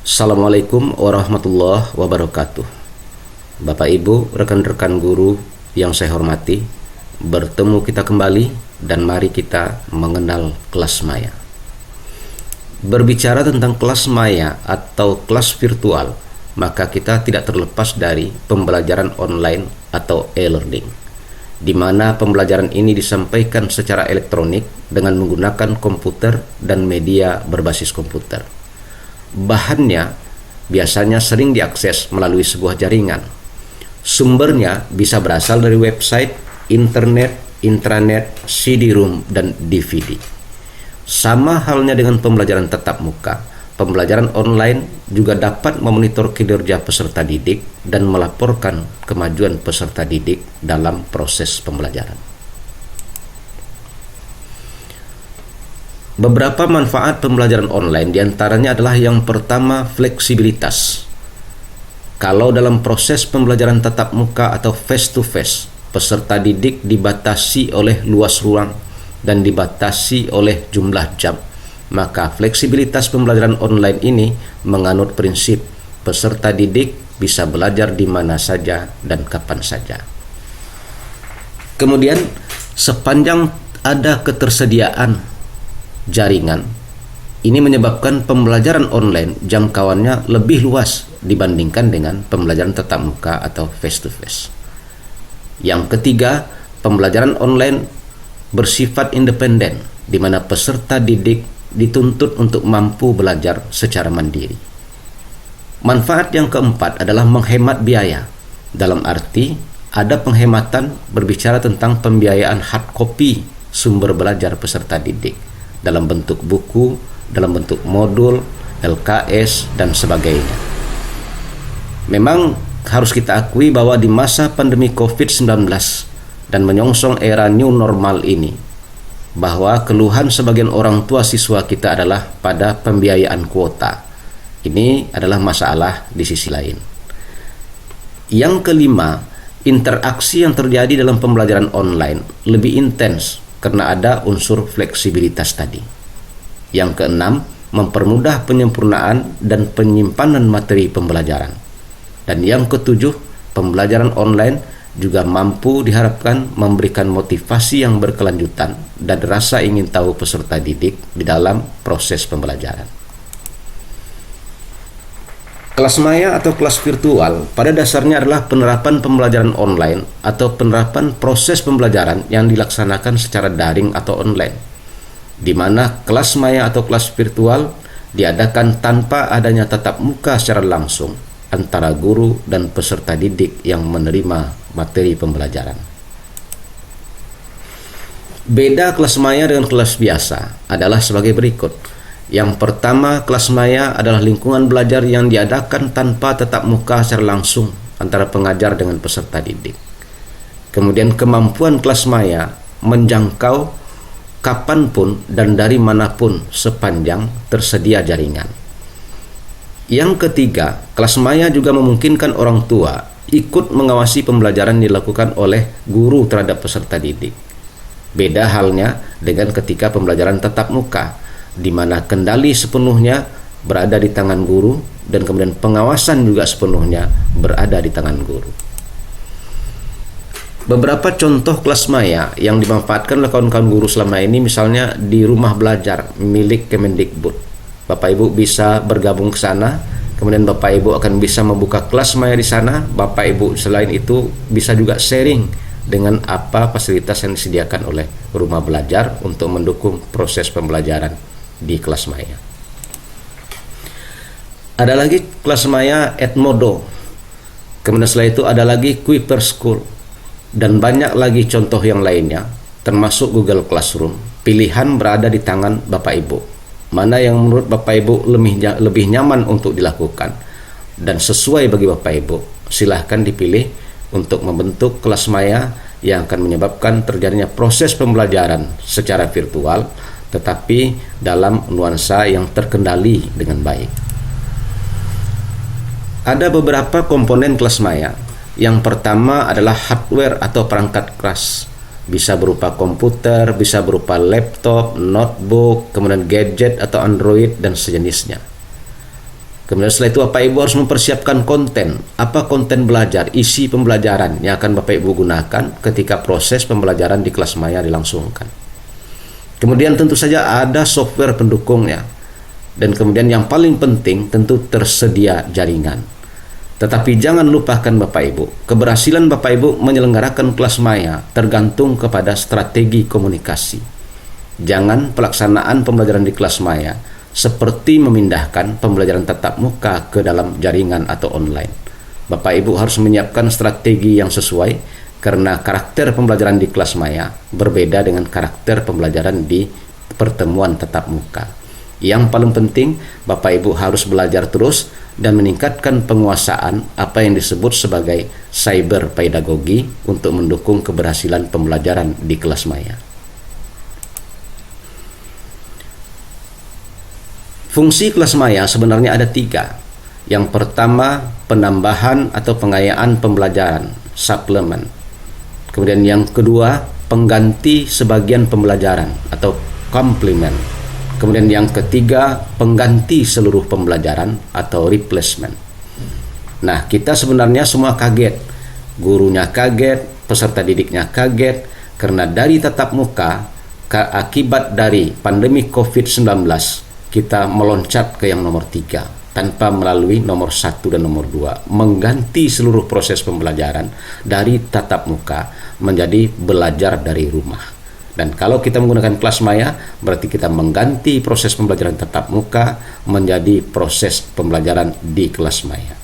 Assalamualaikum warahmatullahi wabarakatuh. Bapak Ibu, rekan-rekan guru yang saya hormati, bertemu kita kembali dan mari kita mengenal kelas maya. Berbicara tentang kelas maya atau kelas virtual, maka kita tidak terlepas dari pembelajaran online atau e-learning, di mana pembelajaran ini disampaikan secara elektronik dengan menggunakan komputer dan media berbasis komputer. Bahannya biasanya sering diakses melalui sebuah jaringan. Sumbernya bisa berasal dari website, internet, intranet, CD-ROM, dan DVD. Sama halnya dengan pembelajaran tatap muka, pembelajaran online juga dapat memonitor kinerja peserta didik dan melaporkan kemajuan peserta didik dalam proses pembelajaran. Beberapa manfaat pembelajaran online diantaranya adalah yang pertama, fleksibilitas. Kalau dalam proses pembelajaran tatap muka atau face to face, peserta didik dibatasi oleh luas ruang dan dibatasi oleh jumlah jam, maka fleksibilitas pembelajaran online ini menganut prinsip peserta didik bisa belajar di mana saja dan kapan saja. Kemudian, sepanjang ada ketersediaan jaringan, ini menyebabkan pembelajaran online jangkauannya lebih luas dibandingkan dengan pembelajaran tatap muka atau face to face. Yang ketiga, pembelajaran online bersifat independen, di mana peserta didik dituntut untuk mampu belajar secara mandiri. Manfaat yang keempat adalah menghemat biaya, dalam arti ada penghematan berbicara tentang pembiayaan hard copy sumber belajar peserta didik dalam bentuk buku, dalam bentuk modul, LKS, dan sebagainya. Memang harus kita akui bahwa di masa pandemi COVID-19 dan menyongsong era new normal ini, bahwa keluhan sebagian orang tua siswa kita adalah pada pembiayaan kuota. Ini adalah masalah di sisi lain. Yang kelima, interaksi yang terjadi dalam pembelajaran online lebih intens karena ada unsur fleksibilitas tadi. Yang keenam, mempermudah penyempurnaan dan penyimpanan materi pembelajaran. Dan yang ketujuh, pembelajaran online juga mampu diharapkan memberikan motivasi yang berkelanjutan dan rasa ingin tahu peserta didik di dalam proses pembelajaran. Kelas maya atau kelas virtual pada dasarnya adalah penerapan pembelajaran online atau penerapan proses pembelajaran yang dilaksanakan secara daring atau online, di mana kelas maya atau kelas virtual diadakan tanpa adanya tatap muka secara langsung antara guru dan peserta didik yang menerima materi pembelajaran. Beda kelas maya dengan kelas biasa adalah sebagai berikut. Yang pertama, kelas maya adalah lingkungan belajar yang diadakan tanpa tatap muka secara langsung antara pengajar dengan peserta didik. Kemudian kemampuan kelas maya menjangkau kapanpun dan dari manapun sepanjang tersedia jaringan. Yang ketiga, kelas maya juga memungkinkan orang tua ikut mengawasi pembelajaran dilakukan oleh guru terhadap peserta didik. Beda halnya dengan ketika pembelajaran tatap muka, di mana kendali sepenuhnya berada di tangan guru dan kemudian pengawasan juga sepenuhnya berada di tangan guru. Beberapa contoh kelas maya yang dimanfaatkan oleh kawan-kawan guru selama ini, misalnya di rumah belajar milik Kemendikbud. Bapak Ibu bisa bergabung ke sana, kemudian Bapak Ibu akan bisa membuka kelas maya di sana. Bapak Ibu selain itu bisa juga sharing dengan apa fasilitas yang disediakan oleh rumah belajar untuk mendukung proses pembelajaran di kelas maya. Ada lagi kelas maya Edmodo, kemudian setelah itu ada lagi Kuiper School, dan banyak lagi contoh yang lainnya, termasuk Google Classroom. Pilihan berada di tangan Bapak Ibu, mana yang menurut Bapak Ibu lebih nyaman untuk dilakukan dan sesuai bagi Bapak Ibu. Silahkan dipilih untuk membentuk kelas maya yang akan menyebabkan terjadinya proses pembelajaran secara virtual, tetapi dalam nuansa yang terkendali dengan baik. Ada beberapa komponen kelas maya. Yang pertama adalah hardware atau perangkat keras. Bisa berupa komputer, bisa berupa laptop, notebook, kemudian gadget atau Android dan sejenisnya. Kemudian setelah itu Bapak Ibu harus mempersiapkan konten. Apa konten belajar, isi pembelajaran yang akan Bapak Ibu gunakan ketika proses pembelajaran di kelas maya dilangsungkan. Kemudian tentu saja ada software pendukungnya. Dan kemudian yang paling penting tentu tersedia jaringan. Tetapi jangan lupakan Bapak Ibu, keberhasilan Bapak Ibu menyelenggarakan kelas maya tergantung kepada strategi komunikasi. Jangan pelaksanaan pembelajaran di kelas maya seperti memindahkan pembelajaran tatap muka ke dalam jaringan atau online. Bapak Ibu harus menyiapkan strategi yang sesuai karena karakter pembelajaran di kelas maya berbeda dengan karakter pembelajaran di pertemuan tatap muka. Yang paling penting, Bapak Ibu harus belajar terus dan meningkatkan penguasaan apa yang disebut sebagai cyber pedagogi untuk mendukung keberhasilan pembelajaran di kelas maya. Fungsi kelas maya sebenarnya ada 3. Yang pertama, penambahan atau pengayaan pembelajaran, suplemen. Kemudian yang kedua, pengganti sebagian pembelajaran atau complement. Kemudian yang ketiga, pengganti seluruh pembelajaran atau replacement. Nah, kita sebenarnya semua kaget. Gurunya kaget, peserta didiknya kaget, karena dari tatap muka, akibat dari pandemi COVID-19, kita meloncat ke yang nomor 3 tanpa melalui nomor 1 dan nomor 2, mengganti seluruh proses pembelajaran dari tatap muka menjadi belajar dari rumah. Dan kalau kita menggunakan kelas maya, berarti kita mengganti proses pembelajaran tatap muka menjadi proses pembelajaran di kelas maya.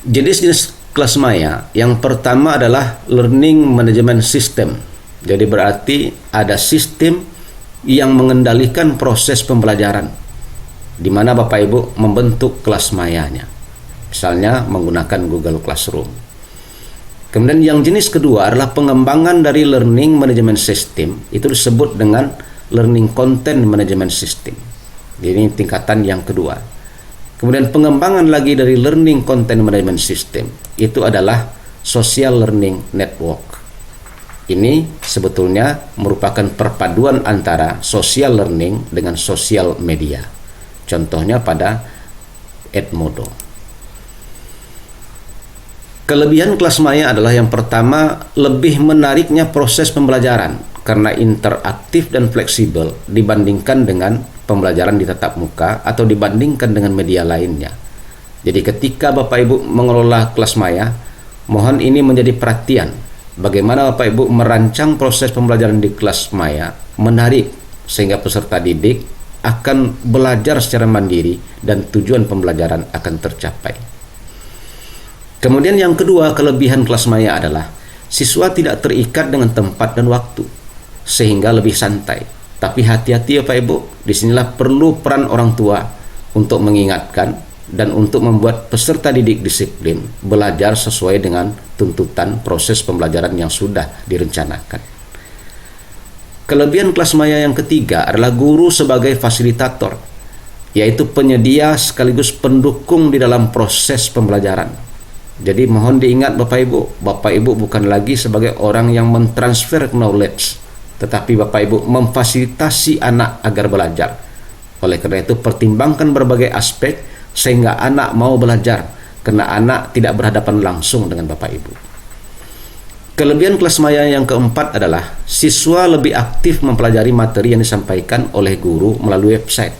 Jenis-jenis kelas maya yang pertama adalah learning management system. Jadi berarti ada sistem yang mengendalikan proses pembelajaran, di mana Bapak Ibu membentuk kelas mayanya, misalnya menggunakan Google Classroom. Kemudian yang jenis kedua adalah pengembangan dari learning management system, itu disebut dengan learning content management system. Ini tingkatan yang kedua. Kemudian pengembangan lagi dari learning content management system itu adalah social learning network. Ini sebetulnya merupakan perpaduan antara social learning dengan social media. Contohnya pada Edmodo. Kelebihan kelas maya adalah yang pertama, lebih menariknya proses pembelajaran karena interaktif dan fleksibel dibandingkan dengan pembelajaran di tatap muka atau dibandingkan dengan media lainnya. Jadi ketika Bapak Ibu mengelola kelas maya, mohon ini menjadi perhatian. Bagaimana Bapak Ibu merancang proses pembelajaran di kelas maya menarik sehingga peserta didik akan belajar secara mandiri dan tujuan pembelajaran akan tercapai. Kemudian yang kedua, kelebihan kelas maya adalah siswa tidak terikat dengan tempat dan waktu sehingga lebih santai. Tapi hati-hati Bapak Ibu, disinilah perlu peran orang tua untuk mengingatkan dan untuk membuat peserta didik disiplin belajar sesuai dengan tuntutan proses pembelajaran yang sudah direncanakan. Kelebihan kelas maya yang ketiga adalah guru sebagai fasilitator, yaitu penyedia sekaligus pendukung di dalam proses pembelajaran. Jadi mohon diingat Bapak Ibu bukan lagi sebagai orang yang mentransfer knowledge, tetapi Bapak Ibu memfasilitasi anak agar belajar. Oleh karena itu pertimbangkan berbagai aspek sehingga anak mau belajar, karena anak tidak berhadapan langsung dengan Bapak Ibu. Kelebihan kelas maya yang keempat adalah siswa lebih aktif mempelajari materi yang disampaikan oleh guru melalui website.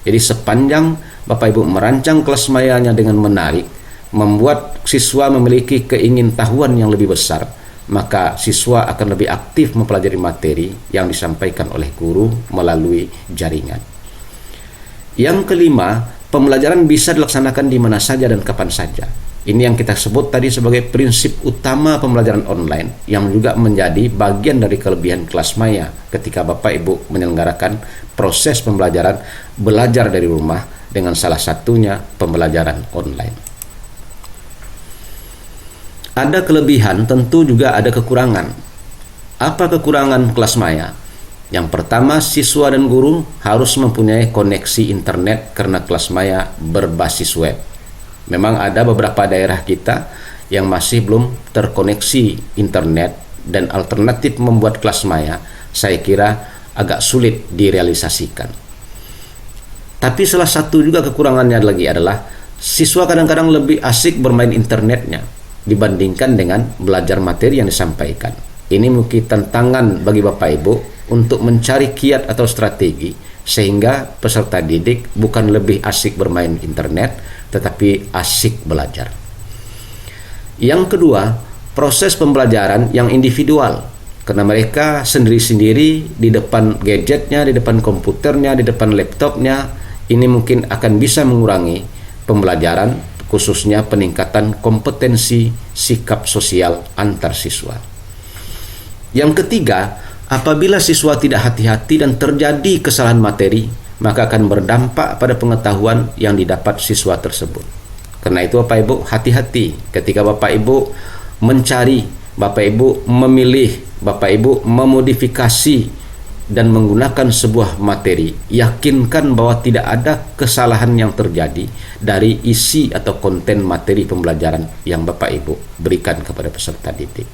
Jadi sepanjang Bapak Ibu merancang kelas mayanya dengan menarik, membuat siswa memiliki keingintahuan yang lebih besar, maka siswa akan lebih aktif mempelajari materi yang disampaikan oleh guru melalui jaringan. Yang kelima, pembelajaran bisa dilaksanakan di mana saja dan kapan saja. Ini yang kita sebut tadi sebagai prinsip utama pembelajaran online, yang juga menjadi bagian dari kelebihan kelas maya ketika Bapak Ibu menyelenggarakan proses pembelajaran belajar dari rumah dengan salah satunya pembelajaran online. Ada kelebihan, tentu juga ada kekurangan. Apa kekurangan kelas maya? Yang pertama, siswa dan guru harus mempunyai koneksi internet karena kelas maya berbasis web. Memang ada beberapa daerah kita yang masih belum terkoneksi internet, dan alternatif membuat kelas maya saya kira agak sulit direalisasikan. Tapi salah satu juga kekurangannya lagi adalah siswa kadang-kadang lebih asik bermain internetnya dibandingkan dengan belajar materi yang disampaikan. Ini mungkin tantangan bagi Bapak Ibu untuk mencari kiat atau strategi sehingga peserta didik bukan lebih asik bermain internet tetapi asik belajar. Yang kedua, proses pembelajaran yang individual, karena mereka sendiri-sendiri di depan gadgetnya, di depan komputernya, di depan laptopnya. Ini mungkin akan bisa mengurangi pembelajaran, khususnya peningkatan kompetensi sikap sosial antar siswa. Yang ketiga, apabila siswa tidak hati-hati dan terjadi kesalahan materi, maka akan berdampak pada pengetahuan yang didapat siswa tersebut. Karena itu Bapak Ibu, hati-hati ketika Bapak Ibu mencari, Bapak Ibu memilih, Bapak Ibu memodifikasi dan menggunakan sebuah materi, yakinkan bahwa tidak ada kesalahan yang terjadi dari isi atau konten materi pembelajaran yang Bapak Ibu berikan kepada peserta didik.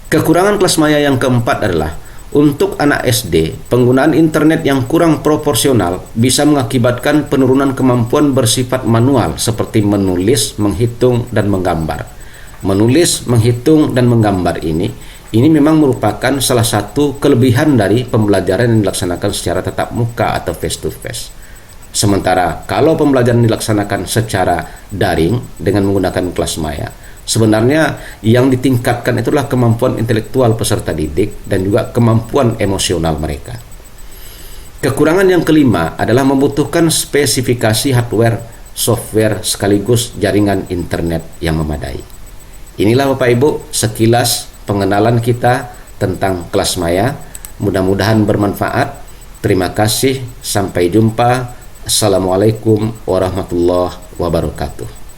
Kekurangan kelas maya yang keempat adalah untuk anak SD, penggunaan internet yang kurang proporsional bisa mengakibatkan penurunan kemampuan bersifat manual seperti menulis, menghitung, dan menggambar. Menulis, menghitung, dan menggambar ini memang merupakan salah satu kelebihan dari pembelajaran yang dilaksanakan secara tatap muka atau face to face. Sementara kalau pembelajaran dilaksanakan secara daring dengan menggunakan kelas maya, sebenarnya yang ditingkatkan itulah kemampuan intelektual peserta didik dan juga kemampuan emosional mereka. Kekurangan yang kelima adalah membutuhkan spesifikasi hardware, software, sekaligus jaringan internet yang memadai. Inilah Bapak Ibu sekilas pengenalan kita tentang kelas maya. Mudah-mudahan bermanfaat. Terima kasih. Sampai jumpa. Assalamualaikum warahmatullahi wabarakatuh.